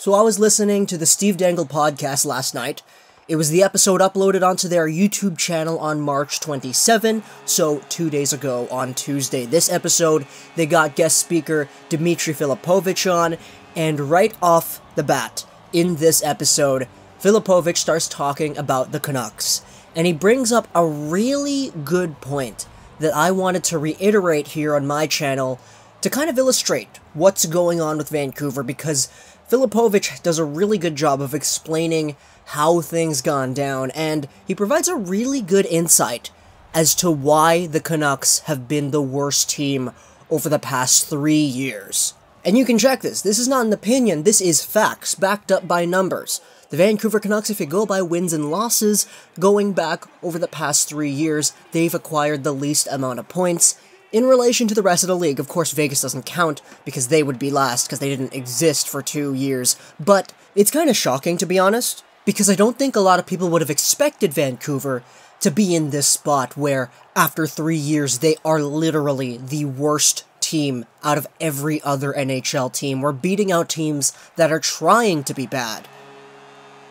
So I was listening to the Steve Dangle Podcast last night. It was the episode uploaded onto their YouTube channel on March 27, so 2 days ago on Tuesday. This episode, they got guest speaker Dimitri Filipovic on, and right off the bat, in this episode, Filipovic starts talking about the Canucks, and he brings up a really good point that I wanted to reiterate here on my channel to kind of illustrate what's going on with Vancouver, because Filipovic does a really good job of explaining how things gone down, and he provides a really good insight as to why the Canucks have been the worst team over the past 3 years. And you can check this. This is not an opinion, this is facts, backed up by numbers. The Vancouver Canucks, if you go by wins and losses, going back over the past 3 years, they've acquired the least amount of points in relation to the rest of the league. Of course, Vegas doesn't count because they would be last because they didn't exist for 2 years. But it's kind of shocking, to be honest, because I don't think a lot of people would have expected Vancouver to be in this spot where, after 3 years, they are literally the worst team out of every other NHL team. We're beating out teams that are trying to be bad.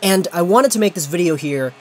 And I wanted to make this video here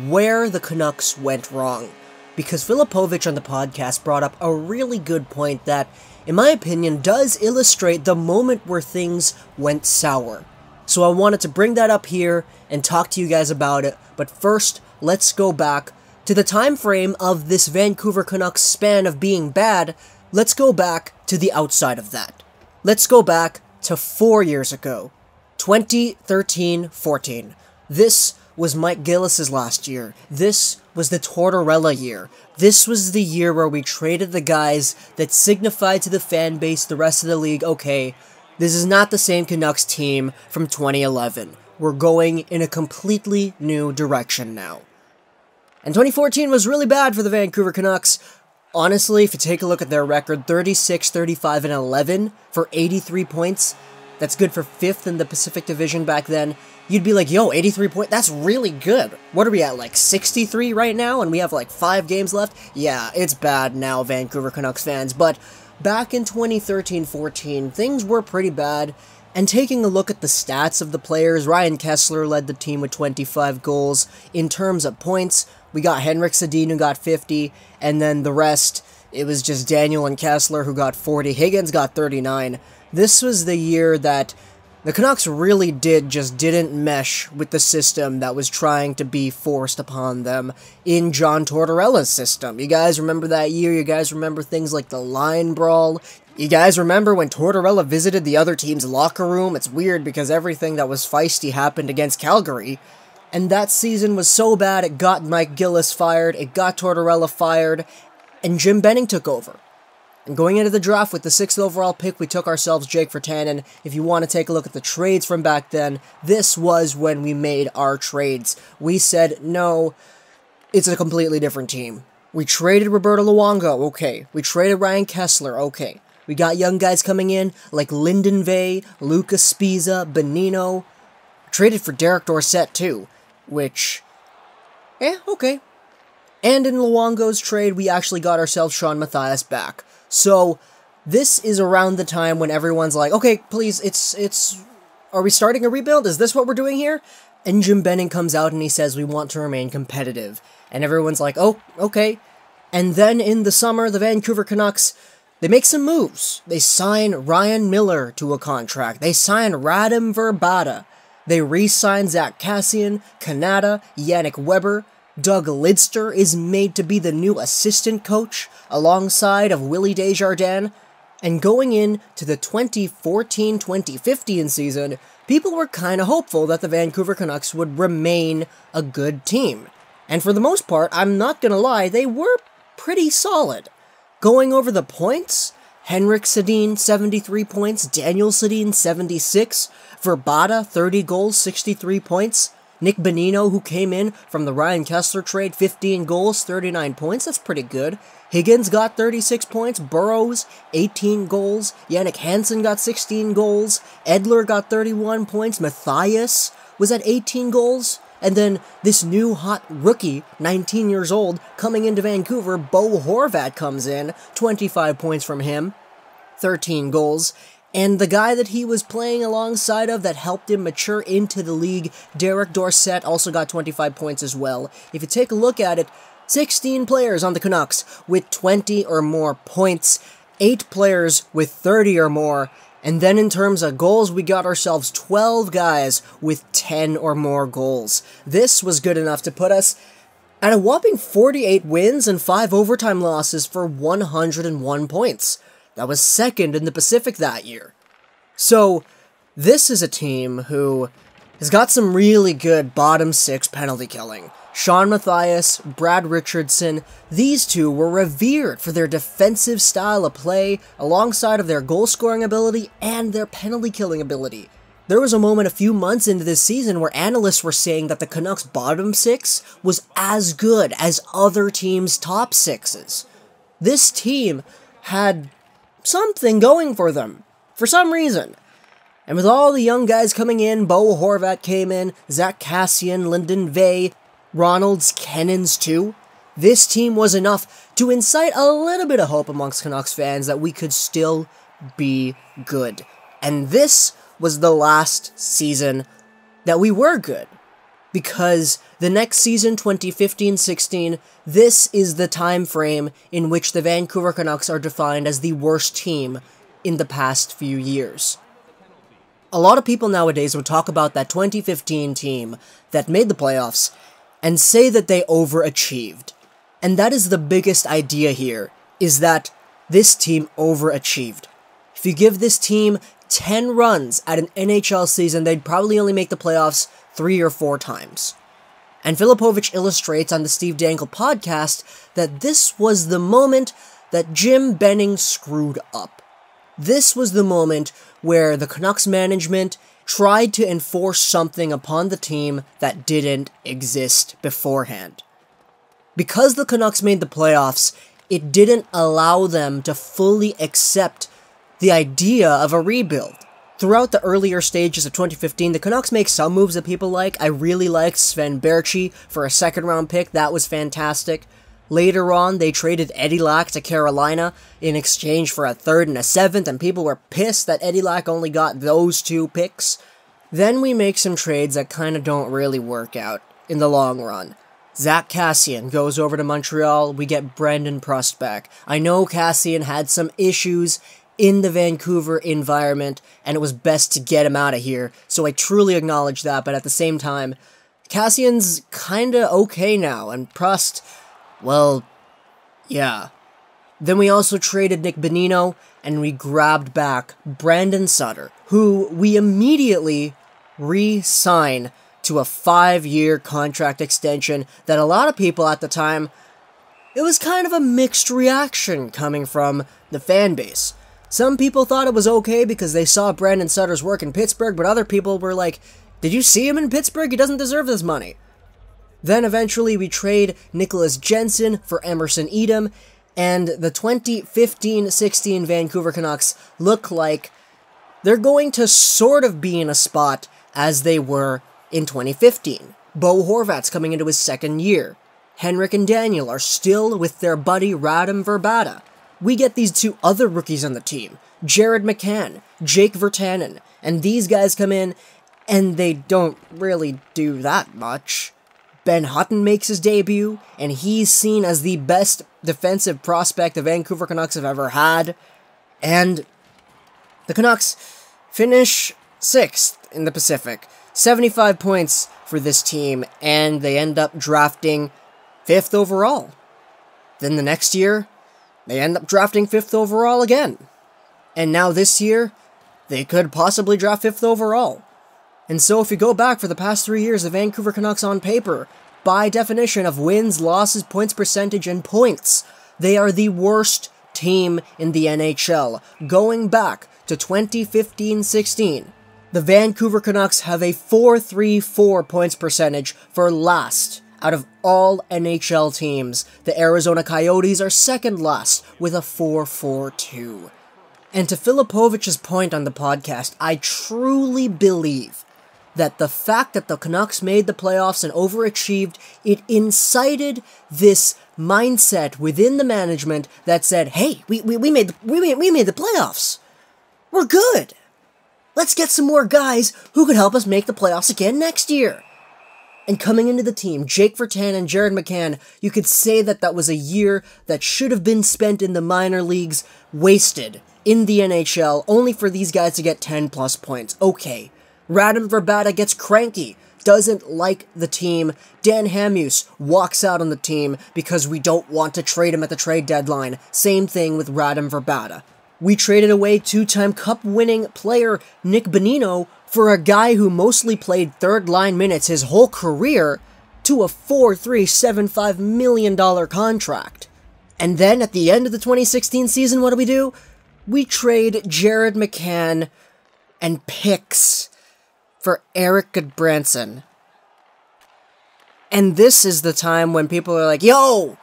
where the Canucks went wrong, because Filipovic on the podcast brought up a really good point that, in my opinion, does illustrate the moment where things went sour. So I wanted to bring that up here and talk to you guys about it, but first, let's go back to the time frame of this Vancouver Canucks span of being bad. Let's go back to the outside of that. Let's go back to 4 years ago, 2013-14. This was Mike Gillis's last year. This was the Tortorella year. This was the year where we traded the guys that signified to the fan base, the rest of the league, okay, this is not the same Canucks team from 2011. We're going in a completely new direction now. And 2014 was really bad for the Vancouver Canucks. Honestly, if you take a look at their record, 36, 35, and 11 for 83 points, that's good for 5th in the Pacific Division back then. You'd be like, yo, 83 points, that's really good. What are we at, like 63 right now, and we have like 5 games left? Yeah, it's bad now, Vancouver Canucks fans, but back in 2013-14, things were pretty bad, and taking a look at the stats of the players, Ryan Kesler led the team with 25 goals. In terms of points, we got Henrik Sedin who got 50, and then the rest, it was just Daniel and Kesler who got 40. Higgins got 39. This was the year that the Canucks really didn't mesh with the system that was trying to be forced upon them in John Tortorella's system. You guys remember that year? You guys remember things like the line brawl? You guys remember when Tortorella visited the other team's locker room? It's weird because everything that was feisty happened against Calgary. And that season was so bad it got Mike Gillis fired, it got Tortorella fired, and Jim Benning took over. And going into the draft with the 6th overall pick, we took ourselves Jake Virtanen. If you want to take a look at the trades from back then, this was when we made our trades. We said, no, it's a completely different team. We traded Roberto Luongo, okay. We traded Ryan Kesler, okay. We got young guys coming in like Lyndon Vay, Lucas Spiza, Bonino. Traded for Derek Dorsett too, which, okay. And in Luongo's trade, we actually got ourselves Sean Mathias back. So, this is around the time when everyone's like, okay, please, are we starting a rebuild? Is this what we're doing here? And Jim Benning comes out and he says, we want to remain competitive. And everyone's like, oh, okay. And then in the summer, the Vancouver Canucks, they make some moves. They sign Ryan Miller to a contract. They sign Radim Verbata. They re-sign Zach Kassian, Kanata, Yannick Weber. Doug Lidster is made to be the new assistant coach alongside of Willie Desjardins, and going into the 2014-2015 season, people were kind of hopeful that the Vancouver Canucks would remain a good team. And for the most part, I'm not gonna lie, they were pretty solid. Going over the points, Henrik Sedin, 73 points, Daniel Sedin, 76, Verbata, 30 goals, 63 points, Nick Bonino, who came in from the Ryan Kesler trade, 15 goals, 39 points, that's pretty good. Higgins got 36 points, Burrows, 18 goals, Yannick Hansen got 16 goals, Edler got 31 points, Mathias was at 18 goals, and then this new hot rookie, 19 years old, coming into Vancouver, Bo Horvat comes in, 25 points from him, 13 goals, And the guy that he was playing alongside of that helped him mature into the league, Derek Dorsett, also got 25 points as well. If you take a look at it, 16 players on the Canucks with 20 or more points, 8 players with 30 or more, and then in terms of goals, we got ourselves 12 guys with 10 or more goals. This was good enough to put us at a whopping 48 wins and 5 overtime losses for 101 points. That was second in the Pacific that year. So, this is a team who has got some really good bottom 6 penalty killing. Sean Mathias, Brad Richardson, these two were revered for their defensive style of play alongside of their goal-scoring ability and their penalty-killing ability. There was a moment a few months into this season where analysts were saying that the Canucks' bottom 6 was as good as other teams' top 6s. This team had something going for them, for some reason. And with all the young guys coming in, Bo Horvat came in, Zach Kassian, Lyndon Vey, Ronalds, Kennons too, this team was enough to incite a little bit of hope amongst Canucks fans that we could still be good. And this was the last season that we were good. Because the next season, 2015-16, this is the time frame in which the Vancouver Canucks are defined as the worst team in the past few years. A lot of people nowadays would talk about that 2015 team that made the playoffs and say that they overachieved. And that is the biggest idea here, is that this team overachieved. If you give this team 10 runs at an NHL season, they'd probably only make the playoffs 3 or 4 times. And Filipovic illustrates on the Steve Dangle Podcast that this was the moment that Jim Benning screwed up. This was the moment where the Canucks management tried to enforce something upon the team that didn't exist beforehand. Because the Canucks made the playoffs, it didn't allow them to fully accept the idea of a rebuild. Throughout the earlier stages of 2015, the Canucks make some moves that people like. I really liked Sven Berchi for a second-round pick. That was fantastic. Later on, they traded Eddie Lack to Carolina in exchange for a 3rd and a 7th, and people were pissed that Eddie Lack only got those 2 picks. Then we make some trades that kind of don't really work out in the long run. Zach Kassian goes over to Montreal. We get Brendan Prust back. I know Kassian had some issues in the Vancouver environment, and it was best to get him out of here, so I truly acknowledge that, but at the same time, Kassian's kinda okay now, and Prust, well, yeah. Then we also traded Nick Bonino, and we grabbed back Brandon Sutter, who we immediately re-sign to a 5-year contract extension that a lot of people at the time, it was kind of a mixed reaction coming from the fan base. Some people thought it was okay because they saw Brandon Sutter's work in Pittsburgh, but other people were like, did you see him in Pittsburgh? He doesn't deserve this money. Then eventually we trade Nicholas Jensen for Emerson Edom, and the 2015-16 Vancouver Canucks look like they're going to sort of be in a spot as they were in 2015. Bo Horvat's coming into his 2nd year. Henrik and Daniel are still with their buddy Radim Verbata. We get these 2 other rookies on the team, Jared McCann, Jake Virtanen, and these guys come in, and they don't really do that much. Ben Hutton makes his debut, and he's seen as the best defensive prospect the Vancouver Canucks have ever had, and the Canucks finish 6th in the Pacific. 75 points for this team, and they end up drafting 5th overall. Then the next year, they end up drafting 5th overall again. And now this year, they could possibly draft 5th overall. And so if you go back for the past 3 years, the Vancouver Canucks on paper, by definition of wins, losses, points percentage, and points, they are the worst team in the NHL. Going back to 2015-16, the Vancouver Canucks have a .434 points percentage for last out of all NHL teams. The Arizona Coyotes are second last with a .442. And to Filipovic's point on the podcast, I truly believe that the fact that the Canucks made the playoffs and overachieved, it incited this mindset within the management that said, hey, we made the playoffs. we're good. Let's get some more guys who could help us make the playoffs again next year. And coming into the team, Jake Virtanen and Jared McCann, you could say that that was a year that should have been spent in the minor leagues, wasted in the NHL, only for these guys to get 10 plus points. Okay. Radim Verbata gets cranky, doesn't like the team. Dan Hamhuis walks out on the team because we don't want to trade him at the trade deadline. Same thing with Radim Verbata. We traded away two-time cup-winning player Nick Bonino for a guy who mostly played third-line minutes his whole career to a $4.375 million contract. And then at the end of the 2016 season, what do? We trade Jared McCann and picks for Erik Goodbranson. And this is the time when people are like, yo,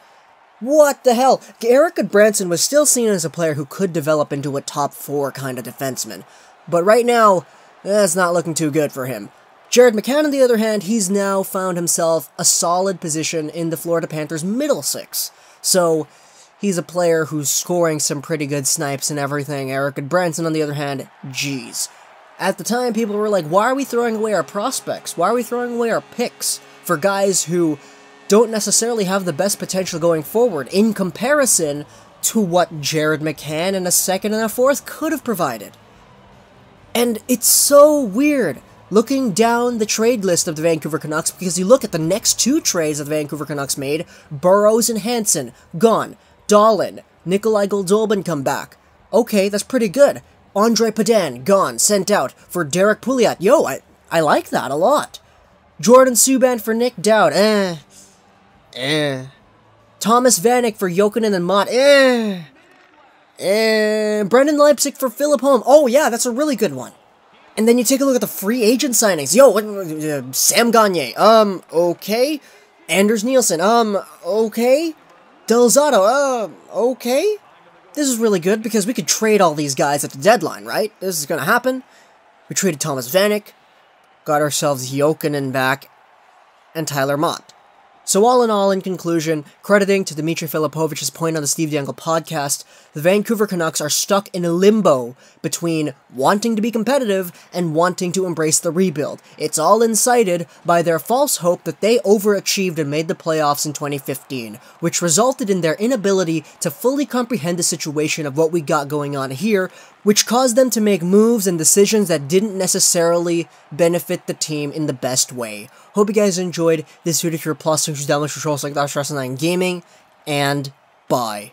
what the hell? Erik Goodbranson was still seen as a player who could develop into a top 4 kind of defenseman. But right now, it's not looking too good for him. Jared McCann, on the other hand, he's now found himself a solid position in the Florida Panthers' middle six. So, he's a player who's scoring some pretty good snipes and everything. Erik Goodbranson, on the other hand, geez. At the time, people were like, why are we throwing away our prospects? Why are we throwing away our picks for guys who don't necessarily have the best potential going forward in comparison to what Jared McCann in a second and a fourth could have provided? And it's so weird looking down the trade list of the Vancouver Canucks, because you look at the next 2 trades that the Vancouver Canucks made, Burrows and Hansen, gone. Dahlin, Nikolai Goldobin come back. Okay, that's pretty good. Andre Padan, gone, sent out for Derek Pouliot. Yo, I like that a lot. Jordan Subban for Nick Dowd. Thomas Vanek for Jokinen and Mott. Brendan Leipzig for Philip Holm. Oh yeah, that's a really good one. And then you take a look at the free agent signings. Yo, Sam Gagner. Okay. Anders Nielsen. Okay. Delzato. Okay. This is really good because we could trade all these guys at the deadline, right? This is gonna happen. We traded Thomas Vanek, got ourselves Jokinen back, and Tyler Mott. So all in all, in conclusion, crediting to Dimitri Filipovic's point on the Steve Dangle Podcast, the Vancouver Canucks are stuck in a limbo between wanting to be competitive and wanting to embrace the rebuild. It's all incited by their false hope that they overachieved and made the playoffs in 2015, which resulted in their inability to fully comprehend the situation of what we got going on here, which caused them to make moves and decisions that didn't necessarily benefit the team in the best way. Hope you guys enjoyed this video. If you're a plus, download controls like that, Stress 9 Gaming, and bye.